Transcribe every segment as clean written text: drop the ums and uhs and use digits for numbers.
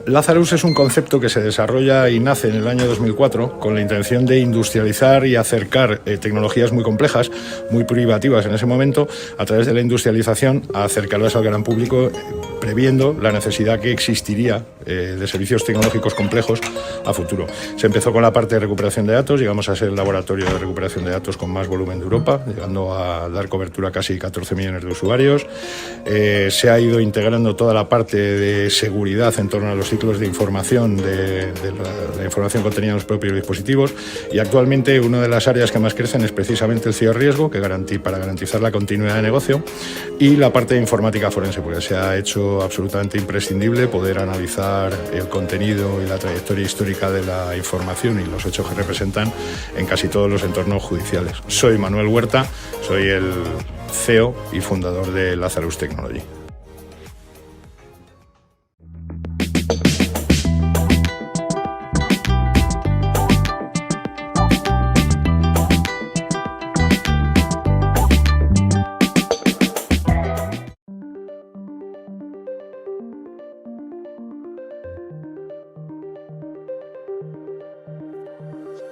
Lazarus es un concepto que se desarrolla y nace en el año 2004 con la intención de industrializar y acercar tecnologías muy complejas, muy privativas en ese momento, a través de la industrialización, a acercarlas al gran público, previendo la necesidad que existiría de servicios tecnológicos complejos a futuro. Se empezó con la parte de recuperación de datos, llegamos a ser el laboratorio de recuperación de datos con más volumen de Europa, llegando a dar cobertura a casi 14 millones de usuarios. Se ha ido integrando toda la parte de seguridad en torno a los ciclos de información, de la información contenida en los propios dispositivos, y actualmente una de las áreas que más crecen es precisamente el ciberriesgo, para garantizar la continuidad de negocio, y la parte de informática forense, porque se ha hecho absolutamente imprescindible poder analizar el contenido y la trayectoria histórica de la información y los hechos que representan en casi todos los entornos judiciales. Soy Manuel Huerta, soy el CEO y fundador de Lazarus Technology.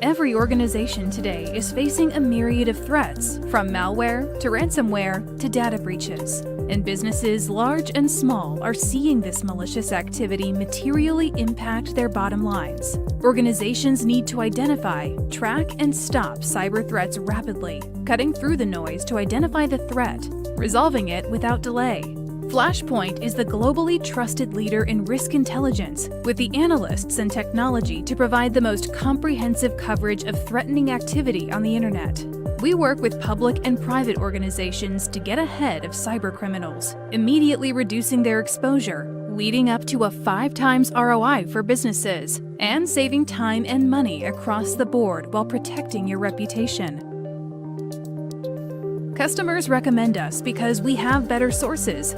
Every organization today is facing a myriad of threats, from malware to ransomware to data breaches. And businesses large and small are seeing this malicious activity materially impact their bottom lines. Organizations need to identify, track, and stop cyber threats rapidly, cutting through the noise to identify the threat, resolving it without delay. Flashpoint is the globally trusted leader in risk intelligence, with the analysts and technology to provide the most comprehensive coverage of threatening activity on the internet. We work with public and private organizations to get ahead of cybercriminals, immediately reducing their exposure, leading up to a 5 times ROI for businesses, and saving time and money across the board while protecting your reputation. Customers recommend us because we have better sources,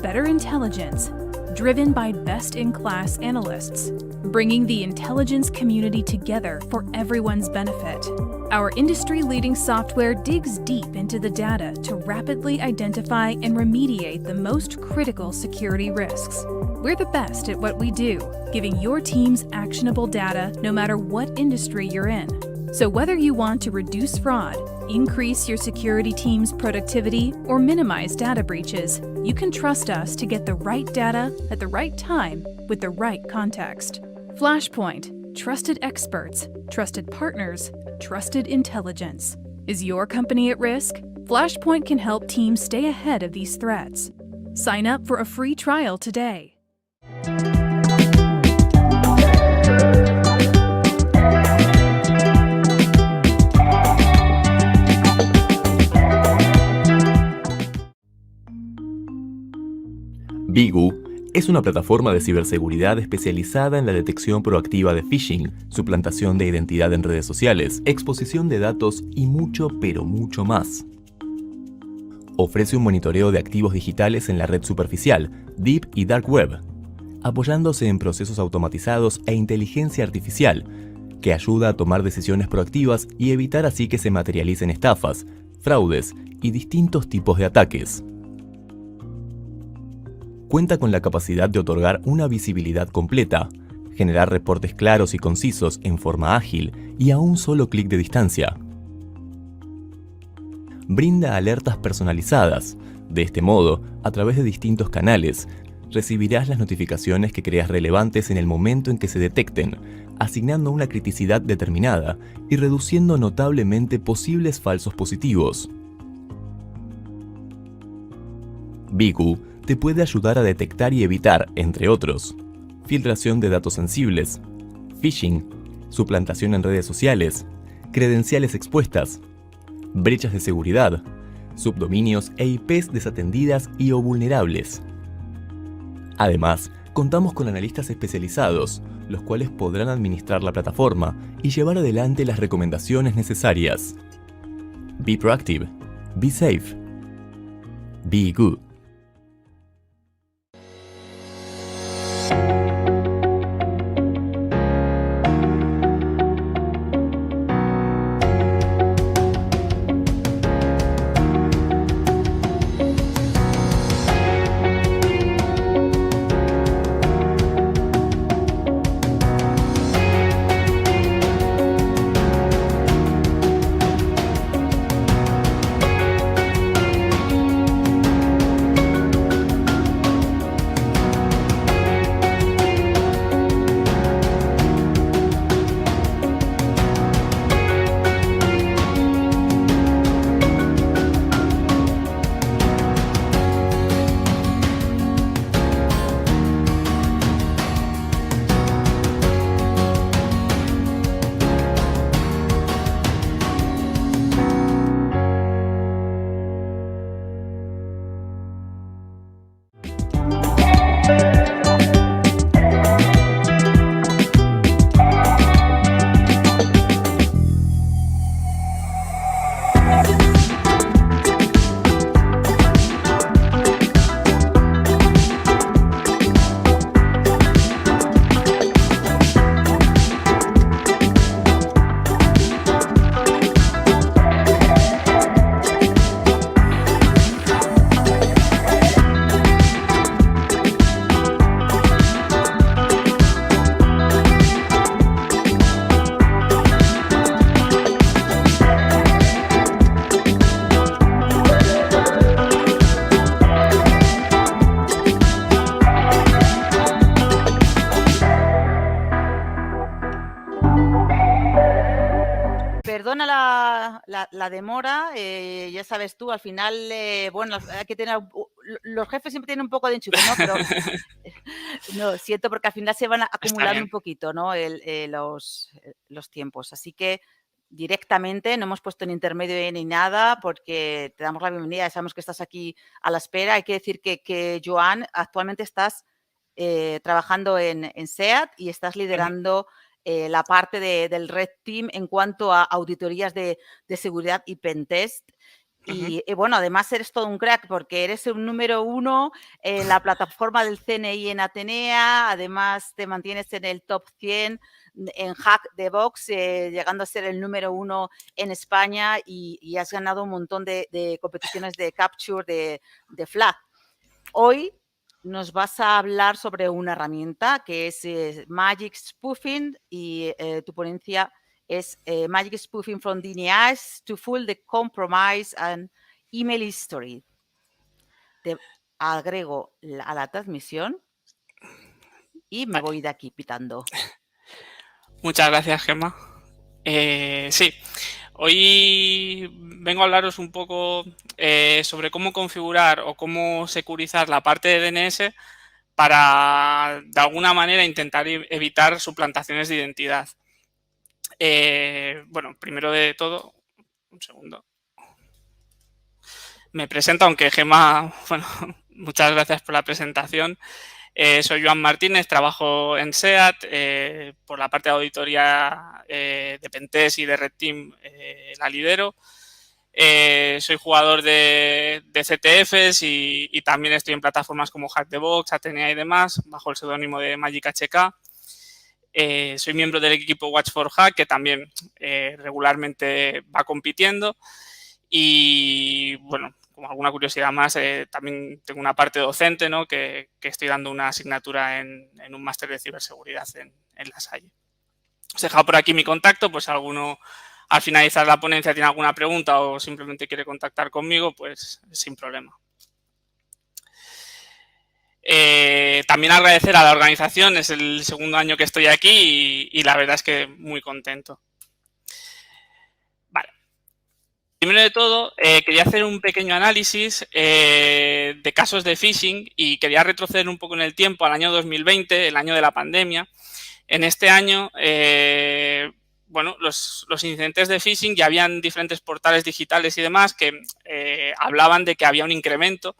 better intelligence, driven by best-in-class analysts, bringing the intelligence community together for everyone's benefit. Our industry-leading software digs deep into the data to rapidly identify and remediate the most critical security risks. We're the best at what we do, giving your teams actionable data no matter what industry you're in. So whether you want to reduce fraud, increase your security team's productivity, or minimize data breaches, you can trust us to get the right data at the right time with the right context. Flashpoint, trusted experts, trusted partners, trusted intelligence. Is your company at risk? Flashpoint can help teams stay ahead of these threats. Sign up for a free trial today. Bigu es una plataforma de ciberseguridad especializada en la detección proactiva de phishing, suplantación de identidad en redes sociales, exposición de datos y mucho, pero mucho más. Ofrece un monitoreo de activos digitales en la red superficial, Deep y Dark Web, apoyándose en procesos automatizados e inteligencia artificial, que ayuda a tomar decisiones proactivas y evitar así que se materialicen estafas, fraudes y distintos tipos de ataques. Cuenta con la capacidad de otorgar una visibilidad completa, generar reportes claros y concisos en forma ágil y a un solo clic de distancia. Brinda alertas personalizadas. De este modo, a través de distintos canales, recibirás las notificaciones que creas relevantes en el momento en que se detecten, asignando una criticidad determinada y reduciendo notablemente posibles falsos positivos. Bigu te puede ayudar a detectar y evitar, entre otros, filtración de datos sensibles, phishing, suplantación en redes sociales, credenciales expuestas, brechas de seguridad, subdominios e IPs desatendidas y o vulnerables. Además, contamos con analistas especializados, los cuales podrán administrar la plataforma y llevar adelante las recomendaciones necesarias. Be proactive, be safe, be good. perdona la demora, ya sabes tú, al final, bueno, hay que tener, los jefes siempre tienen un poco de enchufe, ¿no? Pero no, siento porque al final se van acumulando un poquito, ¿no? Los tiempos. Así que directamente no hemos puesto ni intermedio ni nada porque te damos la bienvenida, sabemos que estás aquí a la espera. Hay que decir que Joan, actualmente estás trabajando en SEAT y estás liderando la parte del Red Team en cuanto a auditorías de seguridad y pentest. Y bueno, además eres todo un crack porque eres un número 1 en la plataforma del CNI en Atenea, además te mantienes en el top 100 en Hack the Box, llegando a ser el número 1 en España y has ganado un montón de competiciones de capture de flag. Hoy nos vas a hablar sobre una herramienta que es Magic Spoofing y tu ponencia es Magic Spoofing from DNS to Fool the Compromise and Email History. Te agrego a la transmisión y me voy de aquí pitando. Muchas gracias, Gemma. Sí, hoy vengo a hablaros un poco sobre cómo configurar o cómo securizar la parte de DNS para, de alguna manera, intentar evitar suplantaciones de identidad. Bueno, primero de todo, un segundo. Me presento, aunque Gemma, bueno, muchas gracias por la presentación. Soy Joan Martínez, trabajo en SEAT, por la parte de auditoría de Pentest y de Red Team la lidero. Soy jugador de CTFs y también estoy en plataformas como Hack the Box, Atenea y demás, bajo el seudónimo de Magic HK. Soy miembro del equipo Watch for Hack, que también regularmente va compitiendo. Y bueno, como alguna curiosidad más, también tengo una parte docente, ¿no? que estoy dando una asignatura en un máster de ciberseguridad en La Salle. Os he dejado por aquí mi contacto, pues si alguno al finalizar la ponencia tiene alguna pregunta o simplemente quiere contactar conmigo, pues sin problema. También agradecer a la organización, es el segundo año que estoy aquí y la verdad es que muy contento. Vale. Primero de todo, quería hacer un pequeño análisis de casos de phishing y quería retroceder un poco en el tiempo al año 2020, el año de la pandemia. En este año, bueno, los incidentes de phishing ya habían diferentes portales digitales y demás que hablaban de que había un incremento,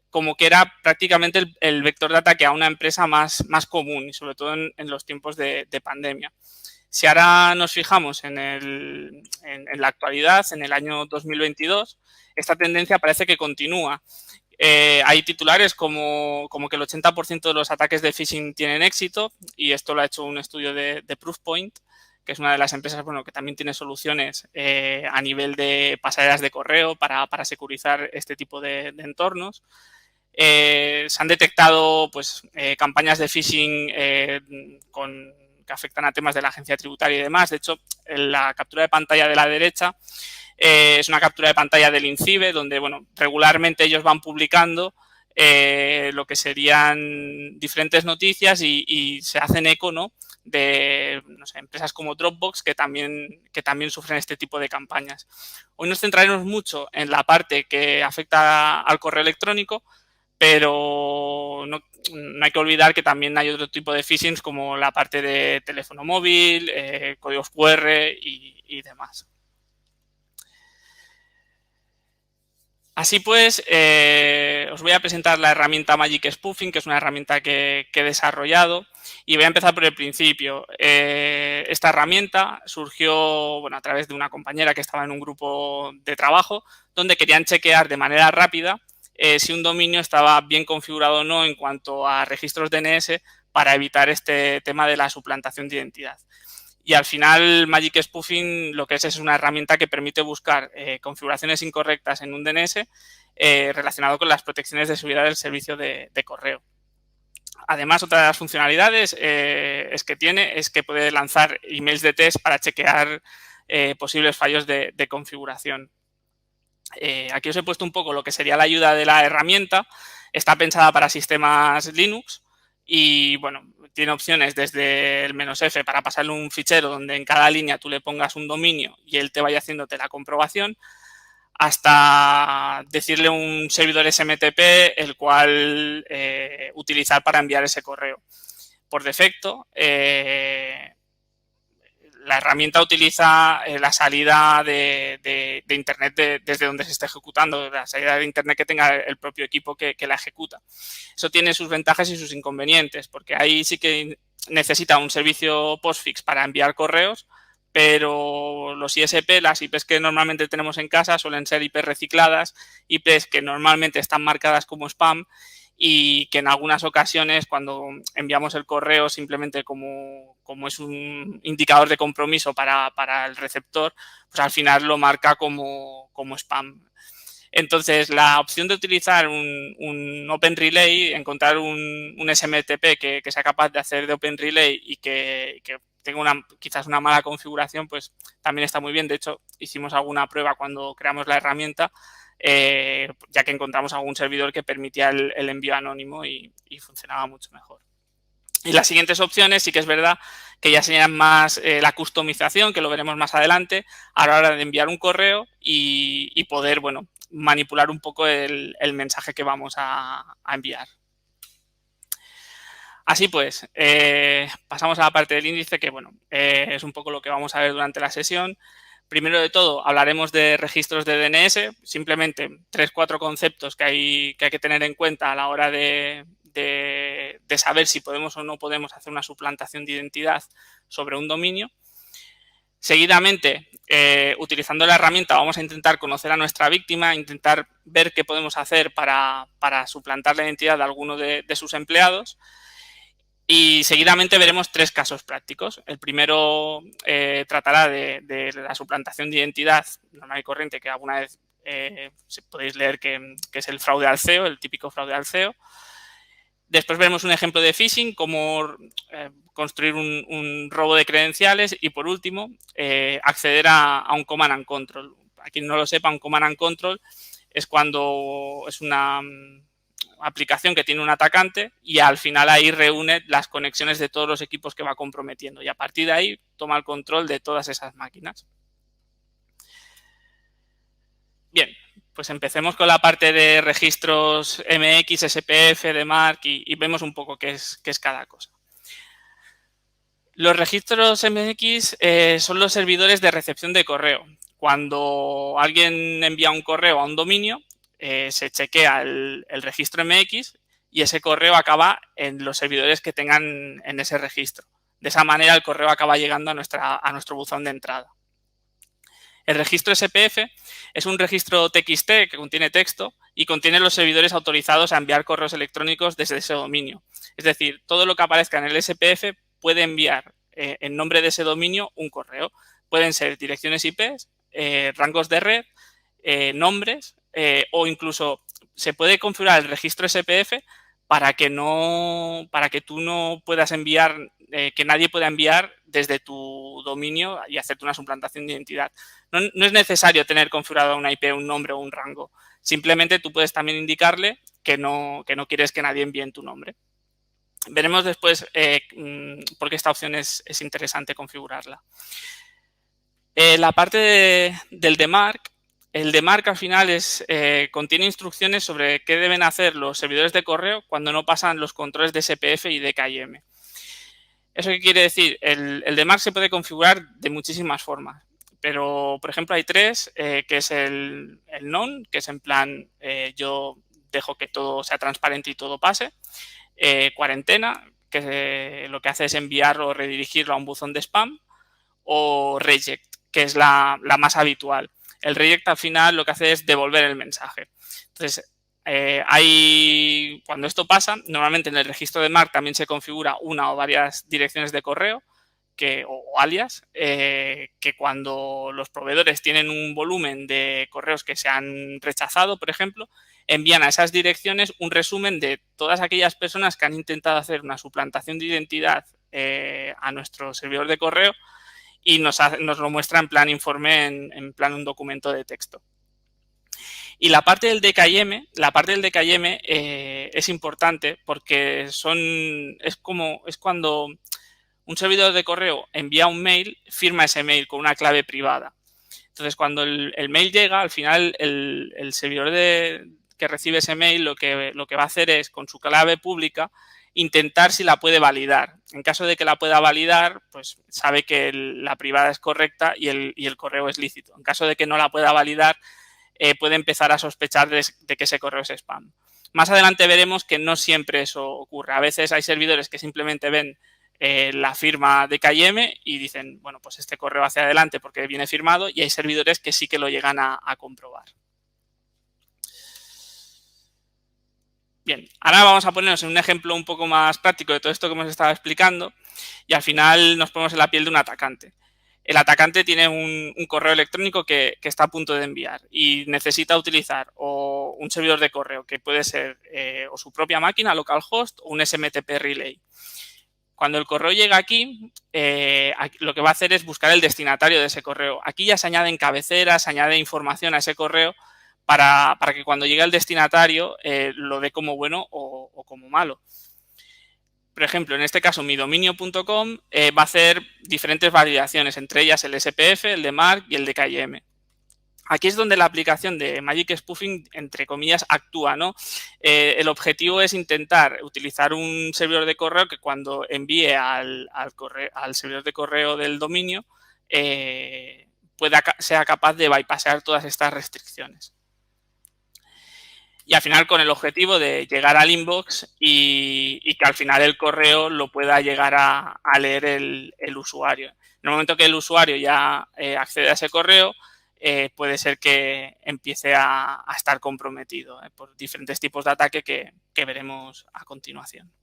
como que era prácticamente el vector de ataque a una empresa más común y sobre todo en los tiempos de pandemia. Si ahora nos fijamos en la actualidad, en el año 2022, esta tendencia parece que continúa. Hay titulares como que el 80% de los ataques de phishing tienen éxito y esto lo ha hecho un estudio de Proofpoint, que es una de las empresas que también tiene soluciones a nivel de pasarelas de correo para securizar este tipo de entornos. Se han detectado pues, campañas de phishing que afectan a temas de la agencia tributaria y demás. De hecho, en la captura de pantalla de la derecha es una captura de pantalla del INCIBE, donde regularmente ellos van publicando lo que serían diferentes noticias y se hacen eco, ¿no?, de empresas como Dropbox que también sufren este tipo de campañas. Hoy nos centraremos mucho en la parte que afecta al correo electrónico, pero no hay que olvidar que también hay otro tipo de phishing como la parte de teléfono móvil, códigos QR y demás. Así pues, os voy a presentar la herramienta Magic Spoofing, que es una herramienta que he desarrollado, y voy a empezar por el principio. Esta herramienta surgió a través de una compañera que estaba en un grupo de trabajo donde querían chequear de manera rápida si un dominio estaba bien configurado o no en cuanto a registros DNS para evitar este tema de la suplantación de identidad. Y al final Magic Spoofing lo que es una herramienta que permite buscar configuraciones incorrectas en un DNS relacionado con las protecciones de seguridad del servicio de correo. Además, otra de las funcionalidades es que puede lanzar emails de test para chequear posibles fallos de configuración. Aquí os he puesto un poco lo que sería la ayuda de la herramienta. Está pensada para sistemas Linux y bueno, tiene opciones desde el "-f" para pasarle un fichero donde en cada línea tú le pongas un dominio y él te vaya haciéndote la comprobación, hasta decirle un servidor SMTP el cual utilizar para enviar ese correo. Por defecto, la herramienta utiliza la salida de Internet desde donde se esté ejecutando, la salida de Internet que tenga el propio equipo que la ejecuta. Eso tiene sus ventajas y sus inconvenientes, porque ahí sí que necesita un servicio postfix para enviar correos, pero los ISP, las IPs que normalmente tenemos en casa, suelen ser IPs recicladas, IPs que normalmente están marcadas como spam y que en algunas ocasiones cuando enviamos el correo simplemente como es un indicador de compromiso para el receptor, pues al final lo marca como spam. Entonces, la opción de utilizar un OpenRelay, encontrar un SMTP que sea capaz de hacer de OpenRelay y que tenga quizás una mala configuración, pues también está muy bien. De hecho, hicimos alguna prueba cuando creamos la herramienta, ya que encontramos algún servidor que permitía el envío anónimo y funcionaba mucho mejor. Y las siguientes opciones sí que es verdad que ya serían más la customización, que lo veremos más adelante, a la hora de enviar un correo y poder, bueno, manipular un poco el mensaje que vamos a enviar. Así pues, pasamos a la parte del índice, que bueno, es un poco lo que vamos a ver durante la sesión. Primero de todo, hablaremos de registros de DNS, simplemente 3-4 conceptos que hay que tener en cuenta a la hora de saber si podemos o no podemos hacer una suplantación de identidad sobre un dominio. Seguidamente, utilizando la herramienta, vamos a intentar conocer a nuestra víctima, intentar ver qué podemos hacer para suplantar la identidad de alguno de sus empleados. Y seguidamente veremos 3 casos prácticos. El primero tratará de la suplantación de identidad normal y corriente, que alguna vez podéis leer que es el fraude al CEO, el típico fraude al CEO. Después veremos un ejemplo de phishing, cómo construir un robo de credenciales y, por último, acceder a un command and control. Para quien no lo sepa, un command and control es cuando es una aplicación que tiene un atacante y al final ahí reúne las conexiones de todos los equipos que va comprometiendo y a partir de ahí toma el control de todas esas máquinas. Bien, pues empecemos con la parte de registros MX, SPF, DMARC y vemos un poco qué es cada cosa. Los registros MX son los servidores de recepción de correo. Cuando alguien envía un correo a un dominio, se chequea el registro MX y ese correo acaba en los servidores que tengan en ese registro. De esa manera el correo acaba llegando a nuestro buzón de entrada. El registro SPF es un registro TXT que contiene texto y contiene los servidores autorizados a enviar correos electrónicos desde ese dominio. Es decir, todo lo que aparezca en el SPF puede enviar en nombre de ese dominio un correo. Pueden ser direcciones IP, rangos de red, nombres o incluso se puede configurar el registro SPF para que tú no puedas enviar, que nadie pueda enviar desde tu dominio y hacerte una suplantación de identidad. No es necesario tener configurado una IP, un nombre o un rango. Simplemente tú puedes también indicarle que no quieres que nadie envíe en tu nombre. Veremos después por qué esta opción es interesante configurarla. La parte del DMARC. El DMARC al final contiene instrucciones sobre qué deben hacer los servidores de correo cuando no pasan los controles de SPF y de KIM. ¿Eso qué quiere decir? El DMARC se puede configurar de muchísimas formas, pero por ejemplo hay 3, que es el non, que es en plan yo dejo que todo sea transparente y todo pase. Cuarentena, que lo que hace es enviarlo o redirigirlo a un buzón de spam. O reject, que es la más habitual. El reject al final lo que hace es devolver el mensaje. Entonces, cuando esto pasa, normalmente en el registro de MARC también se configura una o varias direcciones de correo o alias, que cuando los proveedores tienen un volumen de correos que se han rechazado, por ejemplo, envían a esas direcciones un resumen de todas aquellas personas que han intentado hacer una suplantación de identidad a nuestro servidor de correo y nos lo muestra en plan informe, en plan un documento de texto. Y la parte del DKIM es importante porque es cuando un servidor de correo envía un mail, firma ese mail con una clave privada. Entonces, cuando el mail llega, al final el servidor que recibe ese mail lo que va a hacer es, con su clave pública, intentar si la puede validar. En caso de que la pueda validar, pues sabe que la privada es correcta y el correo es lícito. En caso de que no la pueda validar, puede empezar a sospechar de que ese correo es spam. Más adelante veremos que no siempre eso ocurre. A veces hay servidores que simplemente ven la firma de KIM y dicen, bueno, pues este correo hacia adelante porque viene firmado, y hay servidores que sí que lo llegan a comprobar. Bien, ahora vamos a ponernos en un ejemplo un poco más práctico de todo esto que hemos estado explicando y al final nos ponemos en la piel de un atacante. El atacante tiene un correo electrónico que está a punto de enviar y necesita utilizar o un servidor de correo que puede ser o su propia máquina, localhost, o un SMTP relay. Cuando el correo llega aquí, lo que va a hacer es buscar el destinatario de ese correo. Aquí ya se añaden cabeceras, se añade información a ese correo para que cuando llegue al destinatario lo dé como bueno o como malo. Por ejemplo, en este caso, midominio.com va a hacer diferentes validaciones, entre ellas el SPF, el de Mark y el de KIM. Aquí es donde la aplicación de Magic Spoofing, entre comillas, actúa, ¿no? El objetivo es intentar utilizar un servidor de correo que cuando envíe al servidor de correo del dominio sea capaz de bypassar todas estas restricciones. Y al final con el objetivo de llegar al inbox y que al final el correo lo pueda llegar a leer el usuario. En el momento que el usuario ya accede a ese correo, puede ser que empiece a estar comprometido por diferentes tipos de ataque que veremos a continuación.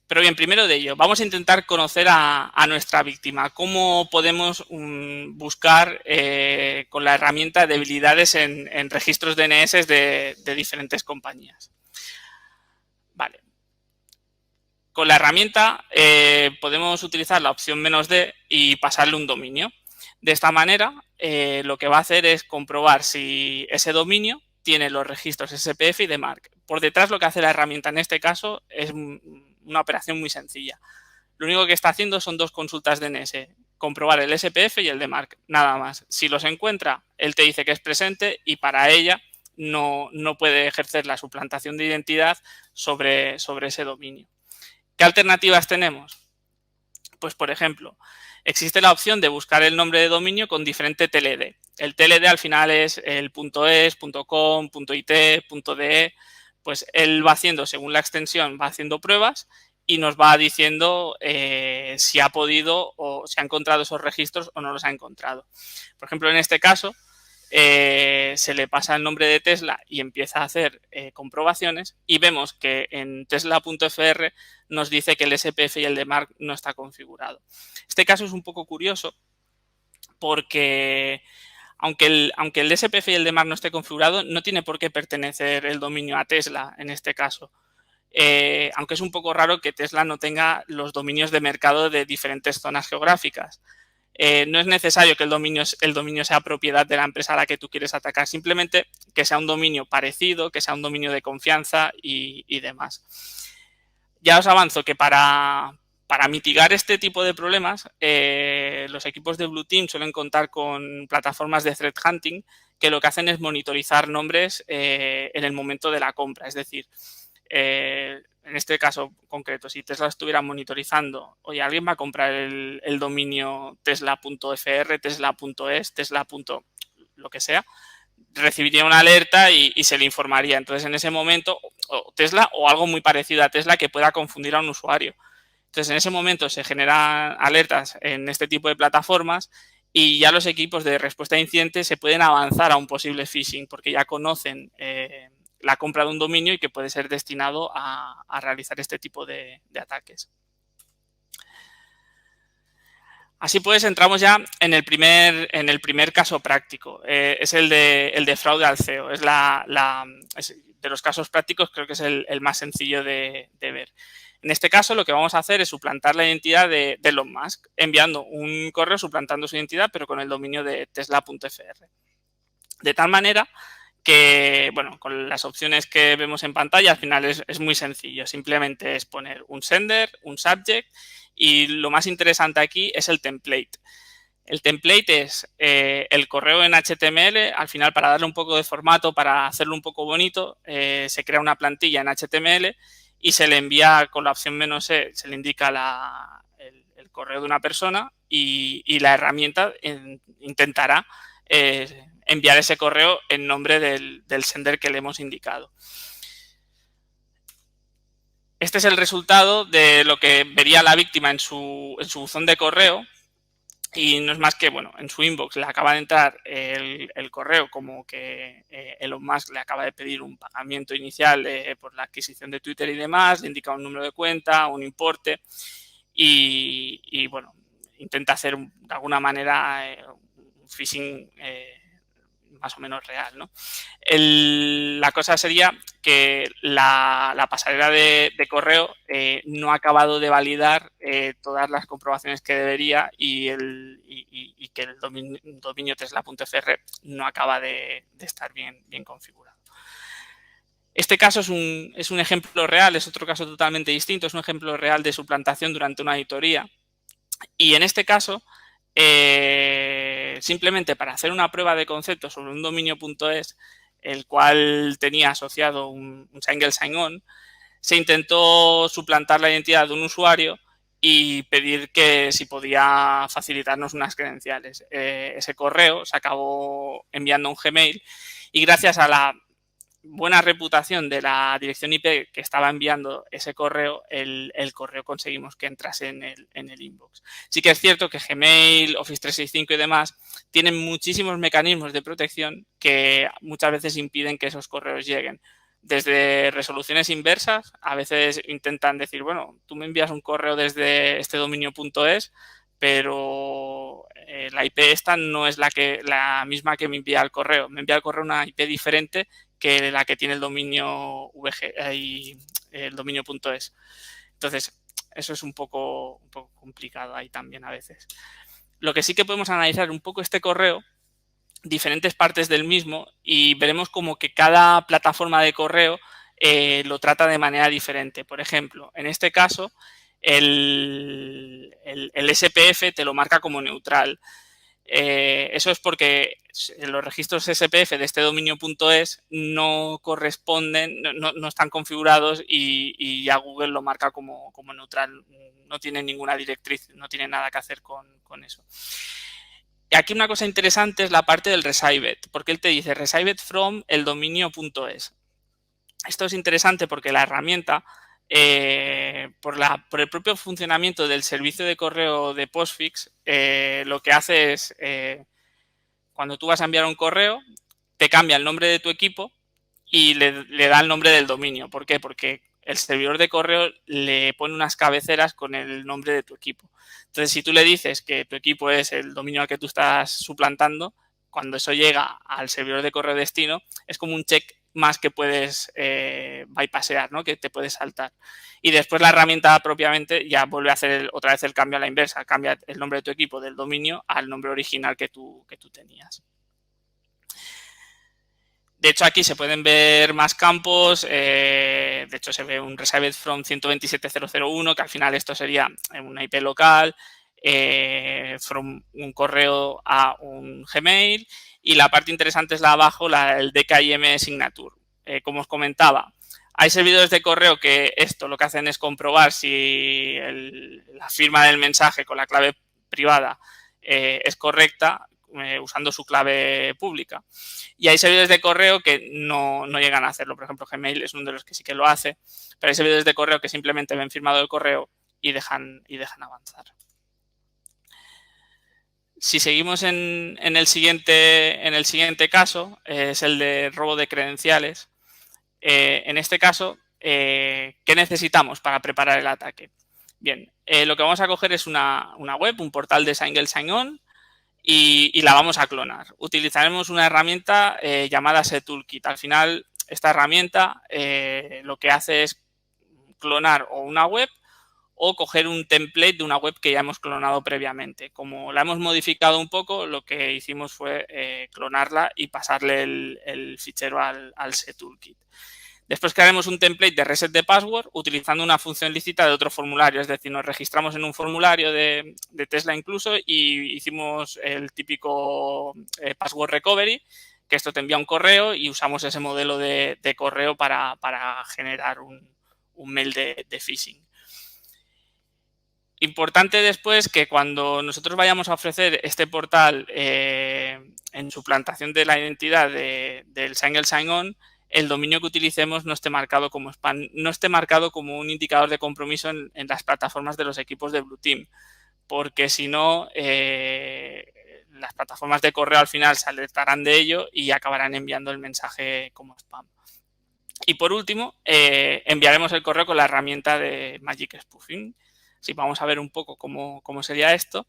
Pero bien, primero de ello, vamos a intentar conocer a nuestra víctima. ¿Cómo podemos buscar con la herramienta debilidades en registros DNS de diferentes compañías? Vale. Con la herramienta podemos utilizar la opción "-d" y pasarle un dominio. De esta manera, lo que va a hacer es comprobar si ese dominio tiene los registros SPF y de Mark. Por detrás, lo que hace la herramienta en este caso es una operación muy sencilla. Lo único que está haciendo son dos consultas DNS, comprobar el SPF y el de Mark, nada más. Si los encuentra, él te dice que es presente y para ella no puede ejercer la suplantación de identidad sobre ese dominio. ¿Qué alternativas tenemos? Pues, por ejemplo, existe la opción de buscar el nombre de dominio con diferente TLD. El TLD al final es el .es, .com, .it, .de. Pues él va haciendo, según la extensión, va haciendo pruebas y nos va diciendo si ha podido o si ha encontrado esos registros o no los ha encontrado. Por ejemplo, en este caso, se le pasa el nombre de Tesla y empieza a hacer comprobaciones y vemos que en tesla.fr nos dice que el SPF y el de Mark no está configurado. Este caso es un poco curioso porque aunque el SPF y el de Mark no esté configurado, no tiene por qué pertenecer el dominio a Tesla en este caso. Aunque es un poco raro que Tesla no tenga los dominios de mercado de diferentes zonas geográficas. No es necesario que el dominio sea propiedad de la empresa a la que tú quieres atacar, simplemente que sea un dominio parecido, que sea un dominio de confianza y demás. Ya os avanzo que para mitigar este tipo de problemas, los equipos de Blue Team suelen contar con plataformas de threat hunting que lo que hacen es monitorizar nombres en el momento de la compra. Es decir, en este caso concreto, si Tesla estuviera monitorizando, oye, alguien va a comprar el dominio tesla.fr, tesla.es, tesla. Lo que sea, recibiría una alerta y se le informaría. Entonces, en ese momento, o Tesla o algo muy parecido a Tesla que pueda confundir a un usuario. Entonces, en ese momento se generan alertas en este tipo de plataformas y ya los equipos de respuesta a incidentes se pueden avanzar a un posible phishing porque ya conocen la compra de un dominio y que puede ser destinado a realizar este tipo de ataques. Así pues, entramos ya en el primer caso práctico. Es el de fraude al CEO. Es de los casos prácticos, creo que es el más sencillo de ver. En este caso, lo que vamos a hacer es suplantar la identidad de Elon Musk, enviando un correo suplantando su identidad, pero con el dominio de tesla.fr. De tal manera que, bueno, con las opciones que vemos en pantalla, al final es muy sencillo. Simplemente es poner un sender, un subject, y lo más interesante aquí es el template. El template es el correo en HTML. Al final, para darle un poco de formato, para hacerlo un poco bonito, se crea una plantilla en HTML y se le envía con la opción "-e", se le indica el correo de una persona y la herramienta intentará enviar ese correo en nombre del sender que le hemos indicado. Este es el resultado de lo que vería la víctima en su buzón de correo. Y no es más que, bueno, en su inbox le acaba de entrar el correo como que Elon Musk le acaba de pedir un pagamiento inicial por la adquisición de Twitter y demás, le indica un número de cuenta, un importe y bueno, intenta hacer de alguna manera un phishing más o menos real, ¿no? La cosa sería que la pasarela de correo no ha acabado de validar todas las comprobaciones que debería y que el dominio tesla.fr no acaba de estar bien configurado. Este caso es un ejemplo real, es otro caso totalmente distinto, es un ejemplo real de suplantación durante una auditoría. Y en este caso, simplemente para hacer una prueba de concepto sobre un dominio.es, el cual tenía asociado un single sign-on, se intentó suplantar la identidad de un usuario y pedir que si podía facilitarnos unas credenciales. Ese correo se acabó enviando un Gmail y gracias a la buena reputación de la dirección IP que estaba enviando ese correo, el correo conseguimos que entrase en el inbox. Sí que es cierto que Gmail, Office 365 y demás tienen muchísimos mecanismos de protección que muchas veces impiden que esos correos lleguen. Desde resoluciones inversas, a veces intentan decir, bueno, tú me envías un correo desde este dominio.es, pero la IP esta no es la misma que me envía el correo. Me envía el correo una IP diferente que la que tiene el dominio el dominio.es. Entonces, eso es un poco complicado ahí también a veces. Lo que sí que podemos analizar un poco este correo, diferentes partes del mismo, y veremos como que cada plataforma de correo lo trata de manera diferente. Por ejemplo, en este caso, el SPF te lo marca como neutral. Eso es porque los registros SPF de este dominio.es no corresponden, no están configurados y ya Google lo marca como neutral. No tiene ninguna directriz, no tiene nada que hacer con eso. Y aquí una cosa interesante es la parte del received, porque él te dice received from el dominio.es. Esto es interesante porque la herramienta, por el propio funcionamiento del servicio de correo de Postfix, lo que hace es, cuando tú vas a enviar un correo, te cambia el nombre de tu equipo y le da el nombre del dominio. ¿Por qué? Porque el servidor de correo le pone unas cabeceras con el nombre de tu equipo. Entonces, si tú le dices que tu equipo es el dominio al que tú estás suplantando, cuando eso llega al servidor de correo destino, es como un check más que puedes bypassear, ¿no? Que te puedes saltar. Y después la herramienta propiamente ya vuelve a hacer otra vez el cambio a la inversa, cambia el nombre de tu equipo del dominio al nombre original que tú tenías. De hecho, aquí se pueden ver más campos. De hecho, se ve un received from 127.001, que al final esto sería una IP local, from un correo a un Gmail. Y la parte interesante es la de abajo, el DKIM signature. Como os comentaba, hay servidores de correo que esto lo que hacen es comprobar si la firma del mensaje con la clave privada es correcta, usando su clave pública. Y hay servidores de correo que no llegan a hacerlo. Por ejemplo, Gmail es uno de los que sí que lo hace, pero hay servidores de correo que simplemente ven firmado el correo y dejan avanzar. Si seguimos en el siguiente caso, es el de robo de credenciales. En este caso, ¿qué necesitamos para preparar el ataque? Bien, lo que vamos a coger es una web, un portal de single sign-on, y la vamos a clonar. Utilizaremos una herramienta llamada SEToolkit. Al final, esta herramienta lo que hace es clonar o una web o coger un template de una web que ya hemos clonado previamente. Como la hemos modificado un poco, lo que hicimos fue clonarla y pasarle el fichero al SEToolkit. Después crearemos un template de reset de password utilizando una función lícita de otro formulario, es decir, nos registramos en un formulario de Tesla incluso y hicimos el típico password recovery, que esto te envía un correo y usamos ese modelo de correo para generar un mail de phishing. Importante después que cuando nosotros vayamos a ofrecer este portal en suplantación de la identidad del single sign-on, el dominio que utilicemos no esté marcado como spam, no esté marcado como un indicador de compromiso en las plataformas de los equipos de Blue Team, porque si no, las plataformas de correo al final se alertarán de ello y acabarán enviando el mensaje como spam. Y por último, enviaremos el correo con la herramienta de Magic Spoofing. Así vamos a ver un poco cómo sería esto.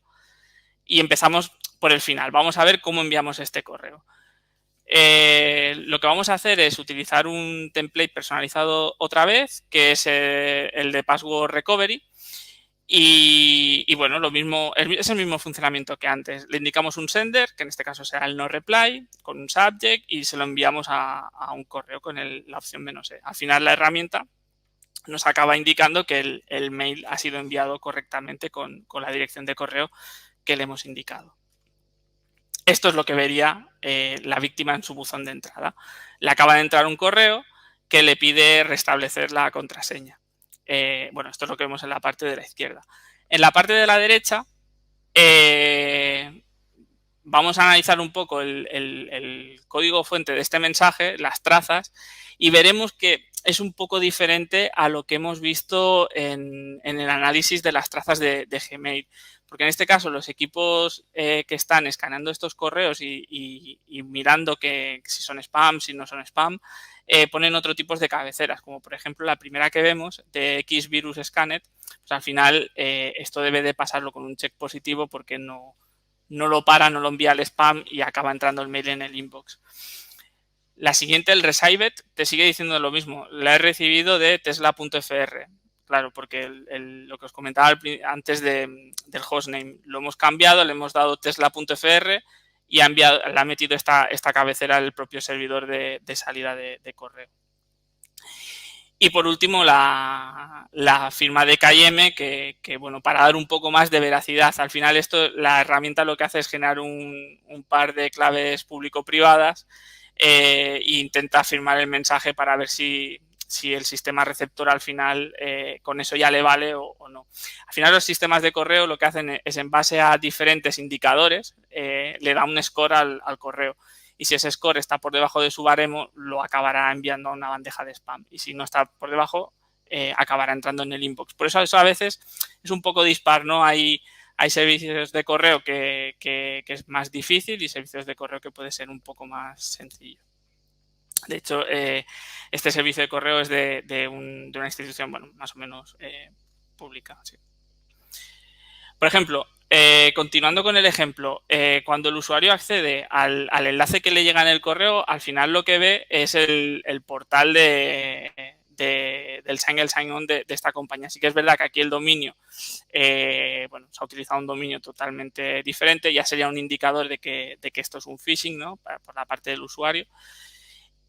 Y empezamos por el final. Vamos a ver cómo enviamos este correo. Lo que vamos a hacer es utilizar un template personalizado otra vez, que es el de Password Recovery. Y bueno, lo mismo, es el mismo funcionamiento que antes. Le indicamos un sender, que en este caso será el no reply, con un subject y se lo enviamos a un correo con la opción "-e". Al final la herramienta nos acaba indicando que el mail ha sido enviado correctamente con la dirección de correo que le hemos indicado. Esto es lo que vería la víctima en su buzón de entrada. Le acaba de entrar un correo que le pide restablecer la contraseña. Bueno, esto es lo que vemos en la parte de la izquierda. En la parte de la derecha vamos a analizar un poco el código fuente de este mensaje, las trazas, y veremos que es un poco diferente a lo que hemos visto en el análisis de las trazas de Gmail. Porque en este caso los equipos que están escaneando estos correos y mirando que si son spam, si no son spam, ponen otro tipo de cabeceras, como por ejemplo la primera que vemos de Xvirus Scanner, pues al final esto debe de pasarlo con un check positivo porque no lo para, no lo envía al spam y acaba entrando el mail en el inbox. La siguiente, el Received, te sigue diciendo lo mismo. La he recibido de tesla.fr. Claro, porque lo que os comentaba antes del hostname lo hemos cambiado, le hemos dado tesla.fr y le ha metido esta cabecera al propio servidor de salida de correo. Y por último, la firma de KM, que bueno, para dar un poco más de veracidad. Al final la herramienta lo que hace es generar un par de claves público-privadas e intenta firmar el mensaje para ver si el sistema receptor al final con eso ya le vale o no. Al final los sistemas de correo lo que hacen es en base a diferentes indicadores le da un score al correo. Y si ese score está por debajo de su baremo, lo acabará enviando a una bandeja de spam. Y si no está por debajo, acabará entrando en el inbox. Por eso a veces es un poco dispar, ¿no? Hay servicios de correo que es más difícil y servicios de correo que puede ser un poco más sencillo. De hecho, este servicio de correo es de una institución, bueno, más o menos pública. Sí. Por ejemplo, continuando con el ejemplo, cuando el usuario accede al enlace que le llega en el correo, al final lo que ve es el portal del single sign-on de esta compañía. Así que es verdad que aquí el dominio, bueno, se ha utilizado un dominio totalmente diferente, ya sería un indicador de que esto es un phishing, ¿no? Por la parte del usuario.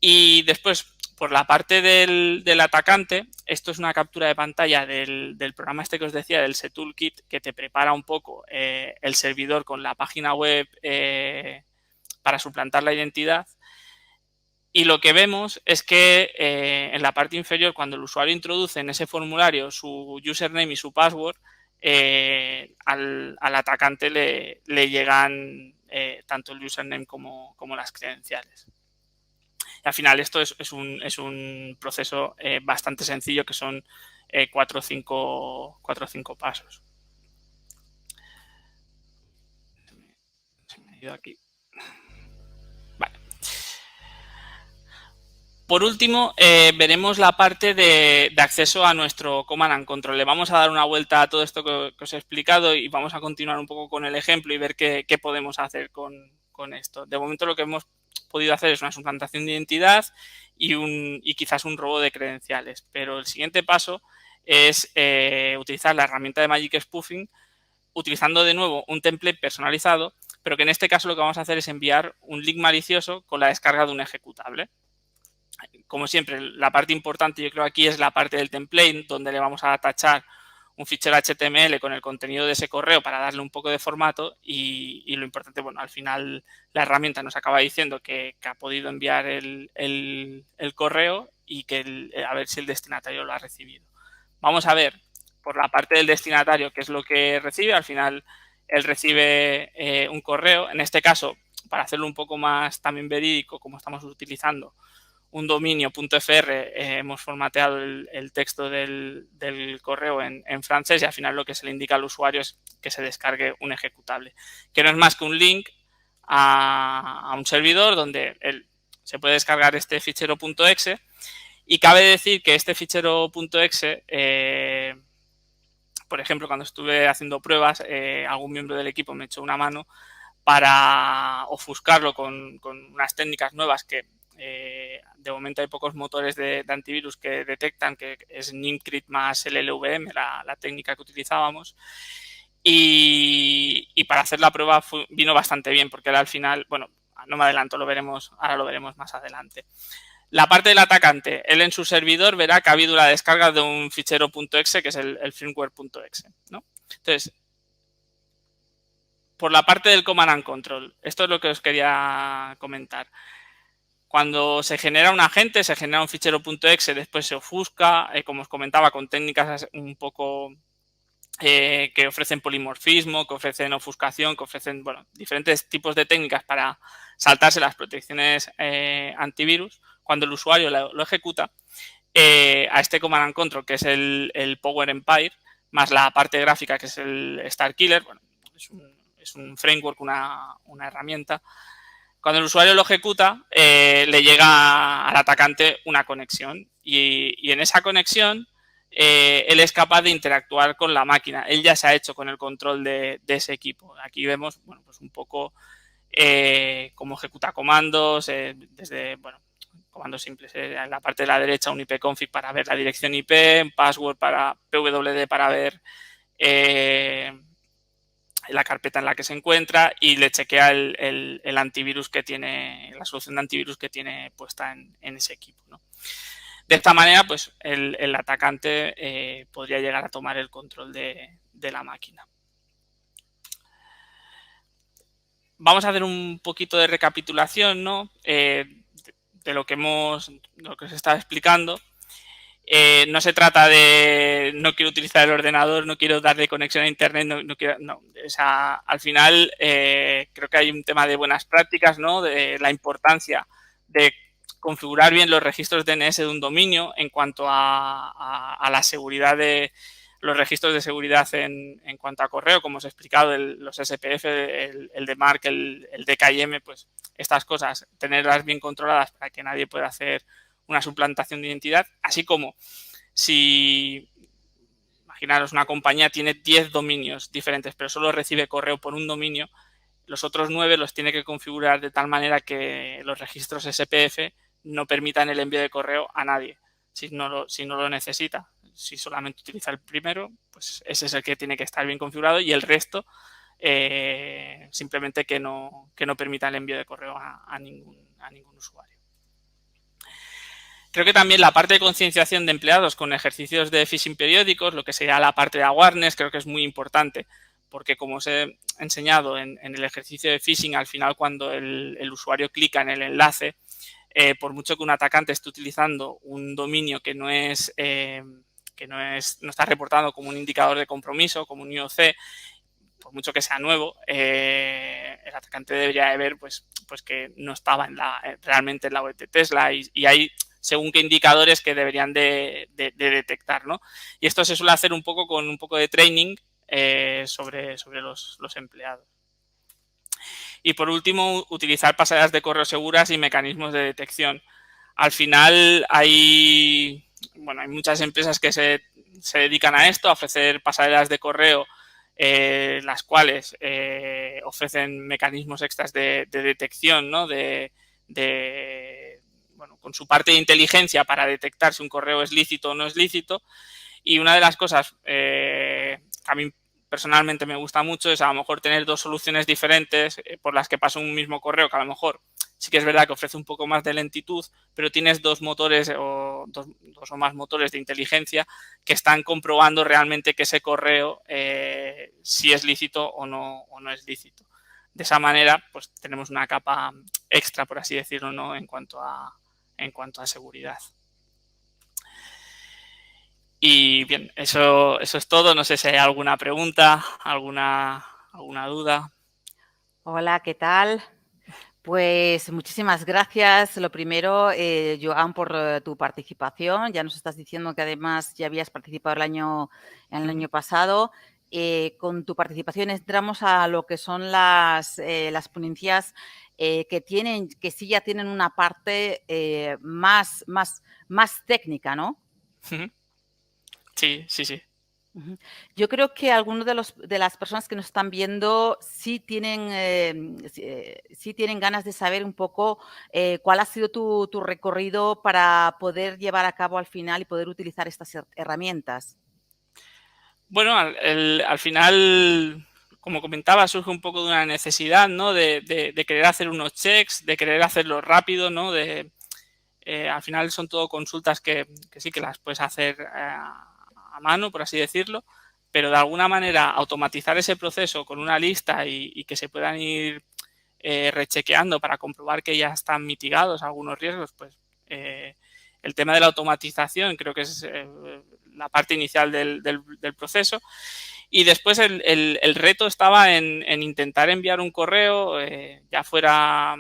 Y después, por la parte del atacante, esto es una captura de pantalla del programa este que os decía, del SEToolkit, que te prepara un poco el servidor con la página web para suplantar la identidad. Y lo que vemos es que en la parte inferior, cuando el usuario introduce en ese formulario su username y su password, al atacante le llegan tanto el username como las credenciales. Y al final esto es un proceso bastante sencillo, que son 4 o 5 pasos. Se me ha ido aquí. Vale. Por último, veremos la parte de acceso a nuestro Command and Control. Le vamos a dar una vuelta a todo esto que os he explicado y vamos a continuar un poco con el ejemplo y ver qué podemos hacer con esto. De momento lo que hemos podido hacer es una suplantación de identidad y quizás un robo de credenciales, pero el siguiente paso es utilizar la herramienta de Magic Spoofing utilizando de nuevo un template personalizado, pero que en este caso lo que vamos a hacer es enviar un link malicioso con la descarga de un ejecutable. Como siempre, la parte importante yo creo aquí es la parte del template, donde le vamos a tachar un fichero HTML con el contenido de ese correo para darle un poco de formato y lo importante, bueno, al final la herramienta nos acaba diciendo que ha podido enviar el correo y que a ver si el destinatario lo ha recibido. Vamos a ver por la parte del destinatario qué es lo que recibe. Al final él recibe un correo, en este caso, para hacerlo un poco más también verídico, como estamos utilizando un dominio.fr, hemos formateado el texto del correo en francés y al final lo que se le indica al usuario es que se descargue un ejecutable, que no es más que un link a un servidor donde se puede descargar este fichero .exe y cabe decir que este fichero .exe, por ejemplo, cuando estuve haciendo pruebas, algún miembro del equipo me echó una mano para ofuscarlo con unas técnicas nuevas que de momento hay pocos motores de antivirus que detectan, que es Nimcrit más el LLVM, la técnica que utilizábamos. Y para hacer la prueba vino bastante bien, porque era al final, bueno, no me adelanto, ahora lo veremos más adelante. La parte del atacante, él en su servidor verá que ha habido la descarga de un fichero .exe, que es el firmware.exe, ¿no? Entonces, por la parte del command and control, esto es lo que os quería comentar. Cuando se genera un agente, se genera un fichero .exe, después se ofusca, como os comentaba, con técnicas un poco que ofrecen polimorfismo, que ofrecen ofuscación, que ofrecen, bueno, diferentes tipos de técnicas para saltarse las protecciones antivirus. Cuando el usuario lo ejecuta, a este command and control, que es el Power Empire, más la parte gráfica, que es el Starkiller, bueno, es un framework, una herramienta. Cuando el usuario lo ejecuta, le llega al atacante una conexión y en esa conexión él es capaz de interactuar con la máquina. Él ya se ha hecho con el control de ese equipo. Aquí vemos, bueno, pues un poco cómo ejecuta comandos, desde, bueno, comandos simples. En la parte de la derecha un ipconfig para ver la dirección IP, un password para PWD para ver la carpeta en la que se encuentra y le chequea el antivirus que tiene, la solución de antivirus que tiene puesta en ese equipo, ¿no? De esta manera, pues el atacante podría llegar a tomar el control de la máquina. Vamos a hacer un poquito de recapitulación, ¿no? De lo que os estaba explicando. No se trata de no quiero utilizar el ordenador, no quiero darle conexión a internet, no. O sea, al final creo que hay un tema de buenas prácticas, ¿no? De la importancia de configurar bien los registros DNS de un dominio en cuanto a la seguridad de los registros de seguridad en cuanto a correo, como os he explicado, los SPF, el DMARC, el DKIM, pues estas cosas, tenerlas bien controladas para que nadie pueda hacer una suplantación de identidad, así como si, imaginaros, una compañía tiene 10 dominios diferentes, pero solo recibe correo por un dominio, los otros 9 los tiene que configurar de tal manera que los registros SPF no permitan el envío de correo a nadie, si no lo necesita. Si solamente utiliza el primero, pues ese es el que tiene que estar bien configurado y el resto simplemente que no permita el envío de correo a ningún usuario. Creo que también la parte de concienciación de empleados con ejercicios de phishing periódicos, lo que sería la parte de awareness, creo que es muy importante, porque como os he enseñado en el ejercicio de phishing, al final cuando el usuario clica en el enlace, por mucho que un atacante esté utilizando un dominio que no está reportado como un indicador de compromiso, como un IOC, por mucho que sea nuevo, el atacante debería de ver pues que no estaba realmente en la web de Tesla y hay según qué indicadores que deberían de detectar, ¿no? Y esto se suele hacer un poco con un poco de training sobre los empleados. Y por último, utilizar pasarelas de correo seguras y mecanismos de detección. Al final hay muchas empresas que se dedican a esto, a ofrecer pasarelas de correo, las cuales ofrecen mecanismos extras de detección, ¿no? Con su parte de inteligencia para detectar si un correo es lícito o no es lícito. Y una de las cosas a mí personalmente me gusta mucho es a lo mejor tener dos soluciones diferentes por las que paso un mismo correo, que a lo mejor sí que es verdad que ofrece un poco más de lentitud, pero tienes dos motores o dos o más motores de inteligencia que están comprobando realmente que ese correo si es lícito o no es lícito. De esa manera, pues tenemos una capa extra, por así decirlo, ¿no? en cuanto a seguridad. Y bien, eso es todo. No sé si hay alguna pregunta, alguna duda. Hola, ¿qué tal? Pues muchísimas gracias. Lo primero, Joan, por tu participación. Ya nos estás diciendo que además ya habías participado el año pasado. Con tu participación entramos a lo que son las ponencias que sí ya tienen una parte más técnica, ¿no? Sí. Yo creo que algunos de las personas que nos están viendo sí tienen ganas de saber un poco cuál ha sido tu recorrido para poder llevar a cabo al final y poder utilizar estas herramientas. Bueno, al final, como comentaba, surge un poco de una necesidad, ¿no? De querer hacer unos checks, de querer hacerlo rápido, ¿no? Al final son todo consultas que sí que las puedes hacer a mano, por así decirlo, pero de alguna manera automatizar ese proceso con una lista y que se puedan ir rechequeando para comprobar que ya están mitigados algunos riesgos, pues el tema de la automatización creo que es la parte inicial del proceso. Y después el reto estaba en intentar enviar un correo, ya fuera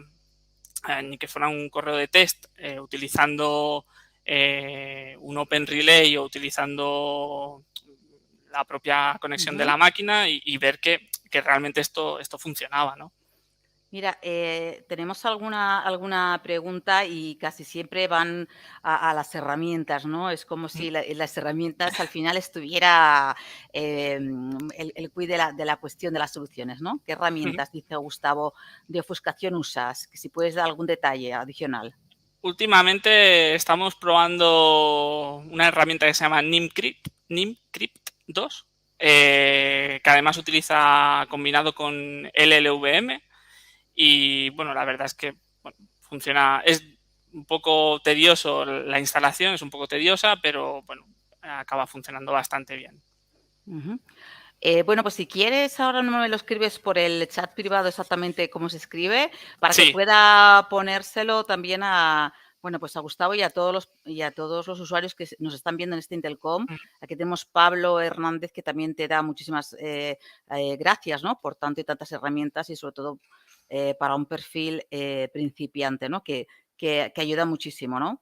ni que fuera un correo de test, utilizando un Open Relay o utilizando la propia conexión de la máquina y ver que realmente esto funcionaba, ¿no? Mira, tenemos alguna pregunta y casi siempre van a las herramientas, ¿no? Es como si las herramientas al final estuviera el quid de la cuestión de las soluciones, ¿no? ¿Qué herramientas, dice Gustavo, de ofuscación usas? Que si puedes dar algún detalle adicional. Últimamente estamos probando una herramienta que se llama Nimcrypt 2, que además utiliza combinado con LLVM. Y bueno, la verdad es que funciona, es un poco tedioso la instalación, es un poco tediosa, pero bueno, acaba funcionando bastante bien. Bueno, pues si quieres, ahora no me lo escribes por el chat privado exactamente cómo se escribe, para que pueda ponérselo también a Gustavo y a todos los usuarios que nos están viendo en este Intelcom. Aquí tenemos Pablo Hernández, que también te da muchísimas gracias, ¿no? Por tanto y tantas herramientas y sobre todo para un perfil principiante, ¿no? Que ayuda muchísimo, ¿no?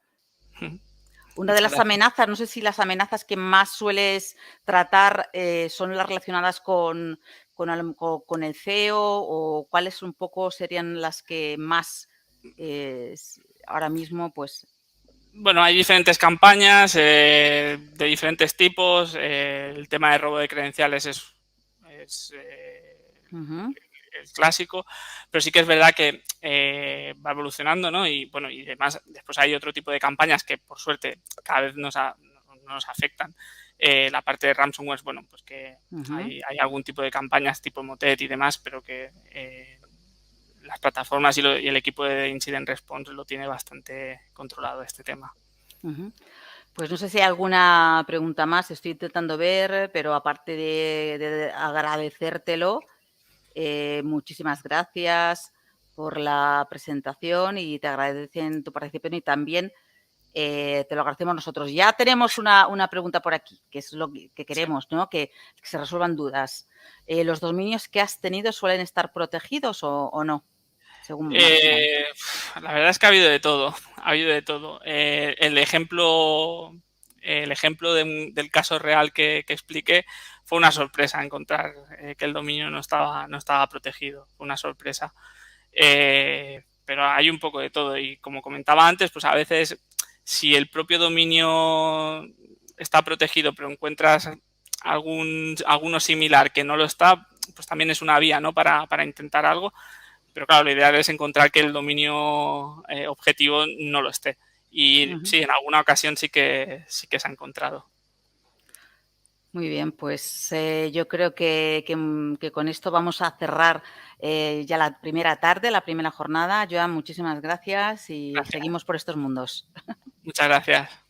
Una de las amenazas, no sé si las amenazas que más sueles tratar son las relacionadas con el CEO o cuáles un poco serían las que más ahora mismo, pues... Bueno, hay diferentes campañas de diferentes tipos. El tema de robo de credenciales es el clásico, pero sí que es verdad que va evolucionando, ¿no? Y bueno, y además después hay otro tipo de campañas que por suerte cada vez nos afectan. La parte de ransomware, bueno, pues que hay algún tipo de campañas tipo Motet y demás, pero que las plataformas y el equipo de Incident Response lo tiene bastante controlado este tema. Pues no sé si hay alguna pregunta más, estoy intentando ver, pero aparte de agradecértelo, muchísimas gracias por la presentación y te agradecen tu participación y también te lo agradecemos nosotros. Ya tenemos una pregunta por aquí, que es lo que queremos, ¿no? Que se resuelvan dudas. ¿Los dominios que has tenido suelen estar protegidos o no? Según la verdad es que ha habido de todo. El ejemplo del caso real que expliqué fue una sorpresa encontrar que el dominio no estaba protegido. Fue una sorpresa. Pero hay un poco de todo y como comentaba antes, pues a veces si el propio dominio está protegido pero encuentras alguno similar que no lo está, pues también es una vía, ¿no? para intentar algo. Pero claro, lo ideal es encontrar que el dominio objetivo no lo esté. Y sí, en alguna ocasión sí que se ha encontrado. Muy bien, pues yo creo que con esto vamos a cerrar ya la primera tarde, la primera jornada. Joan, muchísimas gracias y Gracias. seguimos por estos mundos. Muchas gracias.